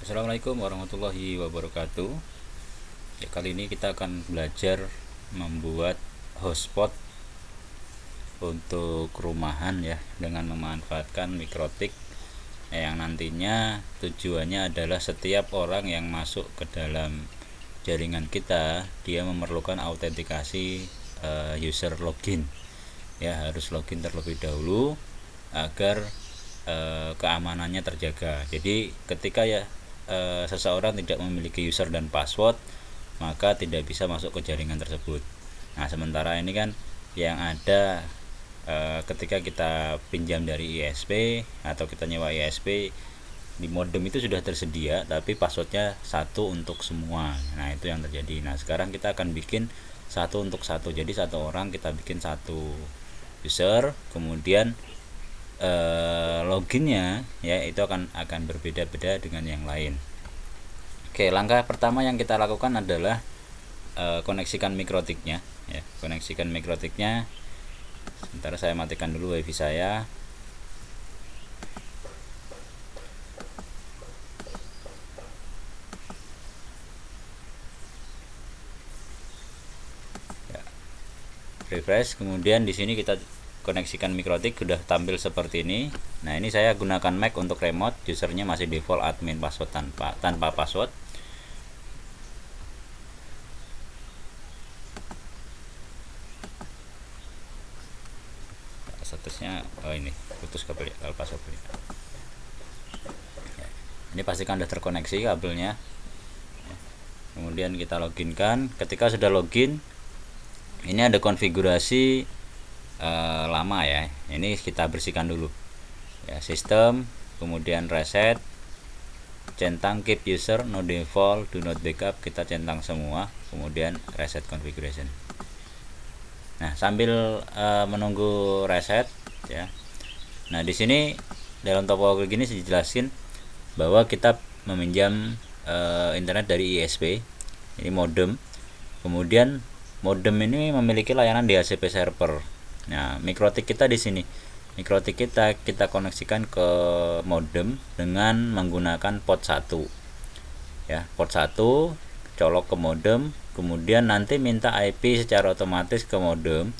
Assalamualaikum warahmatullahi wabarakatuh. Ya, kali ini kita akan belajar membuat hotspot untuk rumahan ya dengan memanfaatkan mikrotik yang nantinya tujuannya adalah setiap orang yang masuk ke dalam jaringan kita dia memerlukan autentikasi user login. Ya, harus login terlebih dahulu agar keamanannya terjaga. Jadi ketika seseorang tidak memiliki user dan password, maka tidak bisa masuk ke jaringan tersebut. Nah, sementara ini kan yang ada ketika kita pinjam dari ISP atau kita nyewa ISP, di modem itu sudah tersedia tapi passwordnya satu untuk semua. Nah, itu yang terjadi. Nah, sekarang kita akan bikin satu untuk satu. Jadi satu orang kita bikin satu user, kemudian loginnya ya itu akan berbeda-beda dengan yang lain. Oke, langkah pertama yang kita lakukan adalah koneksikan mikrotiknya ya. Koneksikan mikrotiknya. Sebentar, saya matikan dulu wifi saya. Ya, refresh. Kemudian di sini kita koneksikan mikrotik, sudah tampil seperti ini. Nah, ini saya gunakan Mac untuk remote, usernya masih default admin password tanpa password. Statusnya ini putus kabel password. Ya, ini pastikan sudah terkoneksi kabelnya. Ya, kemudian kita loginkan. Ketika sudah login, ini ada konfigurasi lama ya, ini kita bersihkan dulu ya. Sistem, kemudian reset, centang keep user no default, do not backup, kita centang semua, kemudian reset configuration. Nah, sambil menunggu reset ya. Nah, di sini dalam topologi gini dijelasin bahwa kita meminjam internet dari ISP, ini modem. Kemudian modem ini memiliki layanan DHCP server. Nah, mikrotik kita di sini. Mikrotik kita koneksikan ke modem dengan menggunakan port 1. Ya, port 1 colok ke modem, kemudian nanti minta IP secara otomatis ke modem.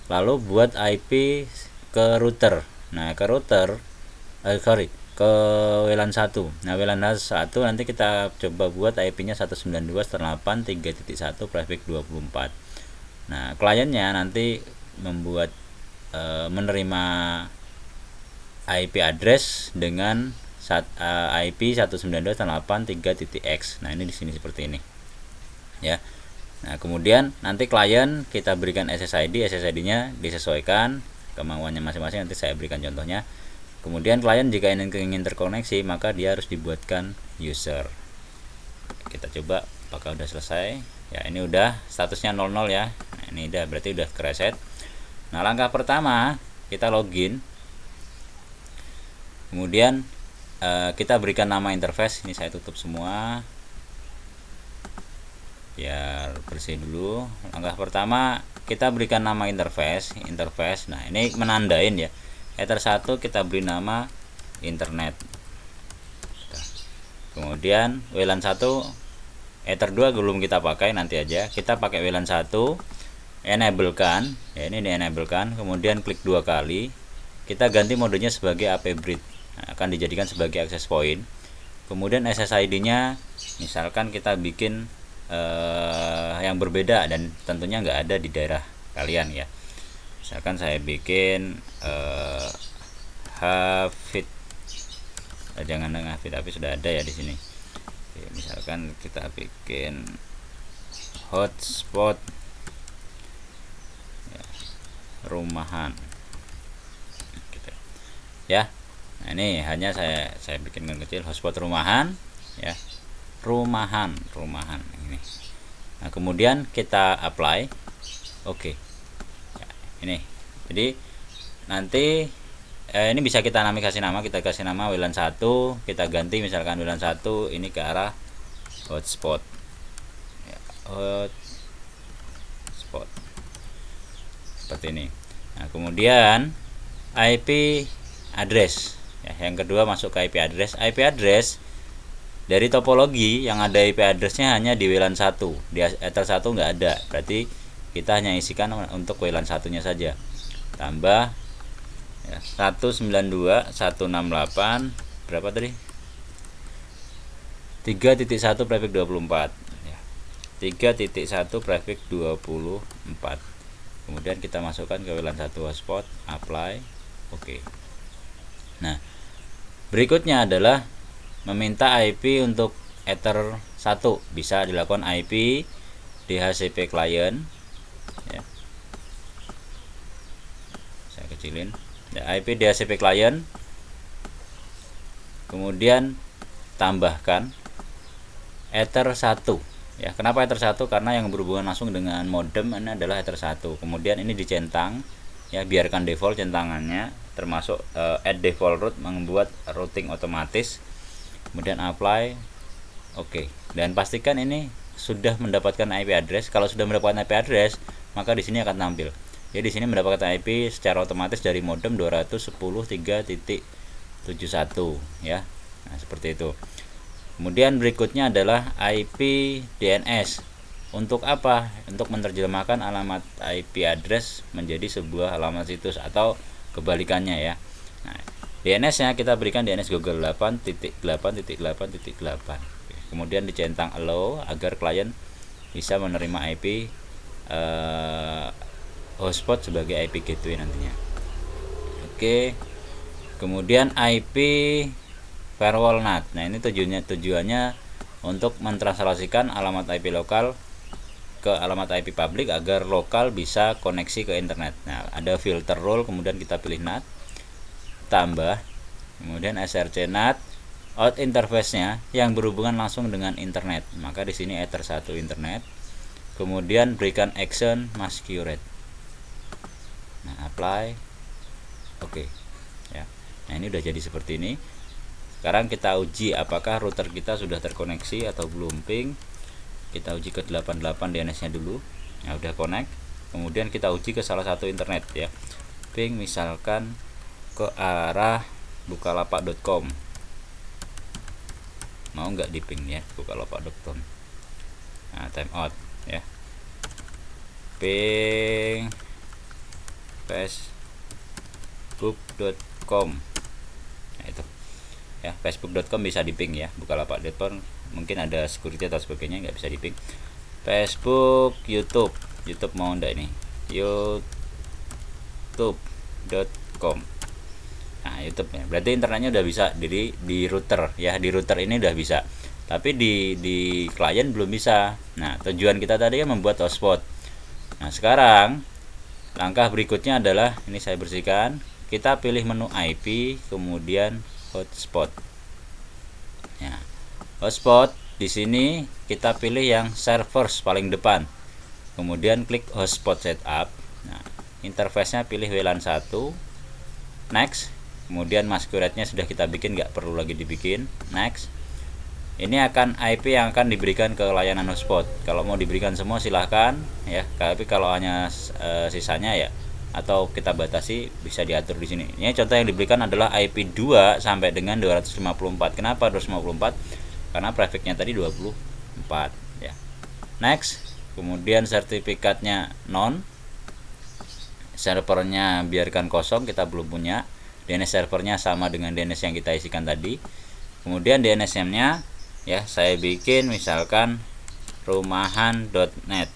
Lalu buat IP ke router. Nah, ke router ke WLAN 1. Nah, WLAN 1 nanti kita coba buat IP-nya 192.168.3.1 prefix 24. Nah, kliennya nanti membuat menerima IP address dengan IP 192.168.3.x. Nah, ini di sini seperti ini. Ya. Nah, kemudian nanti klien kita berikan SSID, SSID-nya disesuaikan kemauannya masing-masing, nanti saya berikan contohnya. Kemudian klien jika ingin terkoneksi, maka dia harus dibuatkan user. Kita coba apakah udah selesai. Ya, ini udah statusnya 00 ya. Nah, ini udah berarti udah kereset. Nah, langkah pertama kita login. Kemudian kita berikan nama interface. Ini saya tutup semua biar bersih dulu. Langkah pertama kita berikan nama interface. Nah, ini menandain ya. Ether 1 kita beri nama internet. Kemudian WLAN 1, Ether 2 belum kita pakai, nanti aja. Kita pakai WLAN 1, enable kan. Ya, ini di-enablekan. Kemudian klik 2 kali. Kita ganti modenya sebagai AP bridge. Nah, akan dijadikan sebagai access point. Kemudian SSID-nya misalkan kita bikin yang berbeda dan tentunya nggak ada di daerah kalian ya. Misalkan saya bikin Hafid, jangan Hafid tapi sudah ada ya di sini. Oke, misalkan kita bikin hotspot ya, rumahan gitu ya. Nah, ini hanya saya bikin kecil, hotspot rumahan ya, rumahan ini. Nah, kemudian kita apply. Oke. Ya, ini. Jadi nanti ini bisa kita kasih nama, kita kasih nama WLAN 1, kita ganti misalkan WLAN 1 ini ke arah hotspot. Ya, hotspot. Seperti ini. Nah, kemudian IP address. Ya, yang kedua masuk ke IP address. IP address dari topologi yang ada IP addressnya hanya di WLAN 1, di Ether 1 nggak ada, berarti kita hanya isikan untuk WLAN satunya saja. Tambah ya, 192.168 berapa tadi? 3.1 prefix 24 ya. 3.1 prefix 24. Kemudian kita masukkan ke WLAN 1 hotspot, apply, oke. Nah, berikutnya adalah meminta IP untuk Ether 1. Bisa dilakukan IP DHCP client ya. Saya kecilin ya, IP DHCP client, kemudian tambahkan Ether 1 ya. Kenapa Ether 1? Karena yang berhubungan langsung dengan modem ini adalah Ether 1. Kemudian ini dicentang ya, biarkan default centangannya, termasuk add default route membuat routing otomatis. Kemudian apply, oke. Dan pastikan ini sudah mendapatkan IP address. Kalau sudah mendapatkan IP address, maka di sini akan tampil. Jadi di sini mendapatkan IP secara otomatis dari modem 210.3.71 ya. Nah, seperti itu. Kemudian berikutnya adalah IP DNS. Untuk apa? Untuk menerjemahkan alamat IP address menjadi sebuah alamat situs atau kebalikannya ya. Nah, DNS-nya kita berikan DNS Google 8.8.8.8. Kemudian dicentang allow agar klien bisa menerima IP hotspot sebagai IP gateway nantinya. Oke. Kemudian IP firewall NAT. Nah, ini tujuannya untuk mentranslasikan alamat IP lokal ke alamat IP publik agar lokal bisa koneksi ke internet. Nah, ada filter rule, kemudian kita pilih NAT, tambah, kemudian src NAT out interface-nya yang berhubungan langsung dengan internet. Maka di sini Ether 1 internet. Kemudian berikan action masquerade. Nah, apply. Oke. Ya. Nah, ini udah jadi seperti ini. Sekarang kita uji apakah router kita sudah terkoneksi atau belum. Ping, kita uji ke 88 DNS nya dulu. Nah, udah connect. Kemudian kita uji ke salah satu internet ya. Ping misalkan ke arah bukalapak.com. Mau nggak di ping ya, bukalapak.com. Nah, time out ya. Ping facebook.com. Nah, itu ya, facebook.com bisa di ping ya, bukalapak.com mungkin ada security atau sebagainya, nggak bisa di ping. Facebook, YouTube mau enggak ini, youtube.com. Nah, YouTube ya, berarti internetnya udah bisa di router ya, di router ini udah bisa, tapi di klien belum bisa. Nah, tujuan kita tadi kan membuat hotspot. Nah, sekarang langkah berikutnya adalah ini saya bersihkan, kita pilih menu IP, kemudian hotspot. Ya, hotspot di sini kita pilih yang servers paling depan. Kemudian klik hotspot setup. Nah, interface-nya pilih WLAN 1. Next. Kemudian masquerade-nya sudah kita bikin, nggak perlu lagi dibikin. Next. Ini akan IP yang akan diberikan ke layanan hotspot. Kalau mau diberikan semua silahkan ya. Tapi kalau hanya sisanya ya, atau kita batasi, bisa diatur di sini. Ini contoh yang diberikan adalah IP 2 sampai dengan 254. Kenapa 254? Karena prefixnya tadi 24 ya. Next. Kemudian sertifikatnya non. Servernya biarkan kosong, kita belum punya. DNS servernya sama dengan DNS yang kita isikan tadi. Kemudian DNS-nya ya, saya bikin misalkan rumahan.net.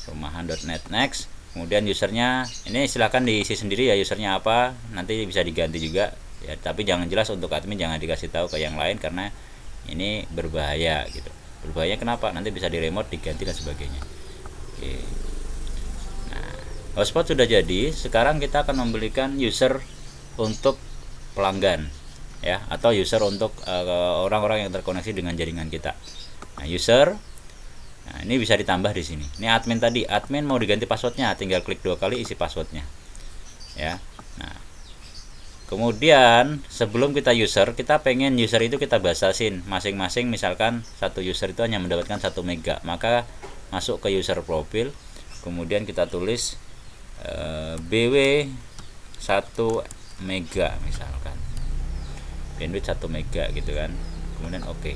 rumahan.net. Next. Kemudian usernya ini silahkan diisi sendiri ya, usernya apa, nanti bisa diganti juga ya, tapi jangan jelas untuk admin, jangan dikasih tahu ke yang lain karena ini berbahaya gitu. Berbahaya kenapa? Nanti bisa di remote, diganti dan sebagainya. Oke. Nah, hotspot sudah jadi. Sekarang kita akan memberikan user untuk pelanggan ya, atau user untuk orang-orang yang terkoneksi dengan jaringan kita. Nah, user. Nah, ini bisa ditambah di sini. Ini admin tadi, admin mau diganti passwordnya, tinggal klik 2 kali isi passwordnya. Ya. Nah, kemudian sebelum kita user, kita pengen user itu kita batasin masing-masing. Misalkan satu user itu hanya mendapatkan 1 mega, maka masuk ke user profile, kemudian kita tulis BW 1 mega misalkan. bandwidth 1 mega gitu kan, kemudian oke.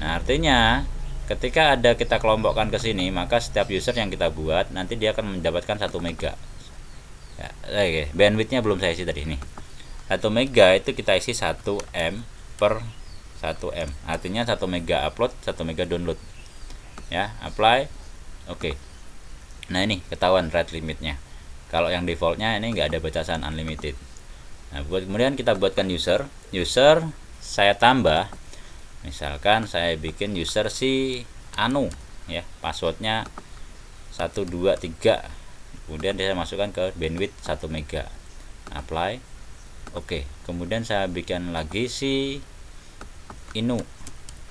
Nah artinya ketika ada kita kelompokkan ke sini, maka setiap user yang kita buat nanti dia akan mendapatkan 1 mega ya. Oke, bandwidthnya belum saya isi tadi nih, 1 mega itu kita isi 1 M per 1 M, artinya 1 mega upload, 1 mega download ya. Apply, oke. Nah ini ketahuan rate limitnya. Kalau yang defaultnya ini nggak ada batasan unlimited. Nah kemudian kita buatkan user saya tambah, misalkan saya bikin user si Anu ya, passwordnya 123, kemudian saya masukkan ke bandwidth 1 mega. Apply, oke. Kemudian saya bikin lagi si Inu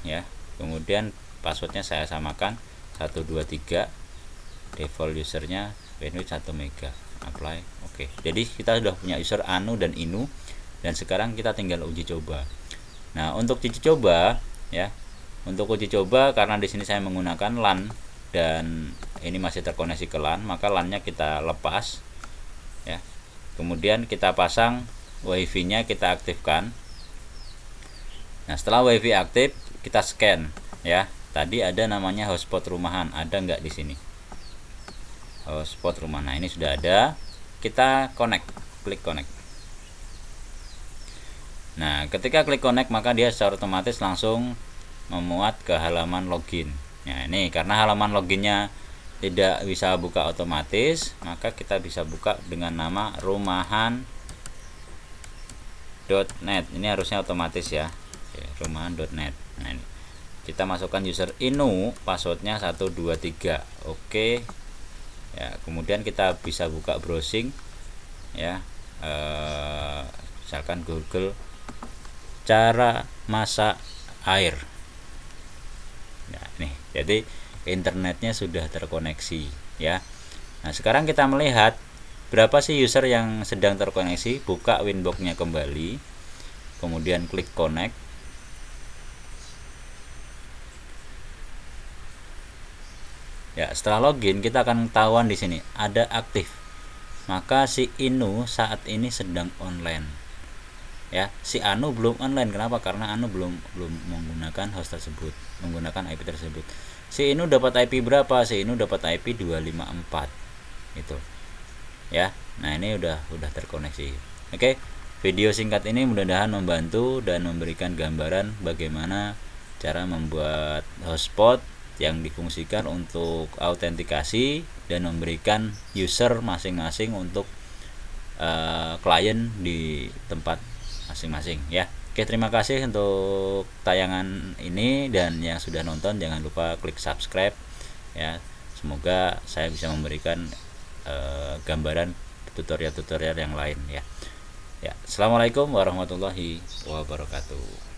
ya, kemudian passwordnya saya samakan 123, default usernya bandwidth 1 mega. Apply, oke. Jadi kita sudah punya user Anu dan Inu, dan sekarang kita tinggal uji coba. Nah untuk uji coba ya, untuk uji coba karena di sini saya menggunakan LAN dan ini masih terkoneksi ke LAN, maka LAN-nya kita lepas ya, kemudian kita pasang WiFi nya, kita aktifkan. Nah setelah WiFi aktif kita scan ya, tadi ada namanya hotspot rumahan, ada nggak di sini hotspot rumah. Nah ini sudah ada, kita connect, klik connect. Nah ketika klik connect maka dia secara otomatis langsung memuat ke halaman login. Nah ini karena halaman loginnya tidak bisa buka otomatis, maka kita bisa buka dengan nama rumahan.net. Ini harusnya otomatis ya. Oke, rumahan.net. Nah ini kita masukkan user Inu, passwordnya 123. Oke ya, kemudian kita bisa buka browsing ya, misalkan Google cara masak air. Nah nih, jadi internetnya sudah terkoneksi ya. Nah sekarang kita melihat berapa sih user yang sedang terkoneksi. Buka Winbox-nya kembali, kemudian klik connect. Ya, setelah login kita akan ketahuan di sini ada aktif. Maka si Inu saat ini sedang online. Ya, si Anu belum online. Kenapa? Karena Anu belum menggunakan host tersebut, menggunakan IP tersebut. Si Inu dapat IP berapa? Si Inu dapat IP 254. Itu. Ya. Nah, ini udah terkoneksi. Oke. Video singkat ini mudah-mudahan membantu dan memberikan gambaran bagaimana cara membuat hotspot yang difungsikan untuk autentikasi dan memberikan user masing-masing untuk klien di tempat masing-masing ya. Oke, terima kasih untuk tayangan ini, dan yang sudah nonton jangan lupa klik subscribe ya. Semoga saya bisa memberikan gambaran tutorial-tutorial yang lain ya. Ya, assalamualaikum warahmatullahi wabarakatuh.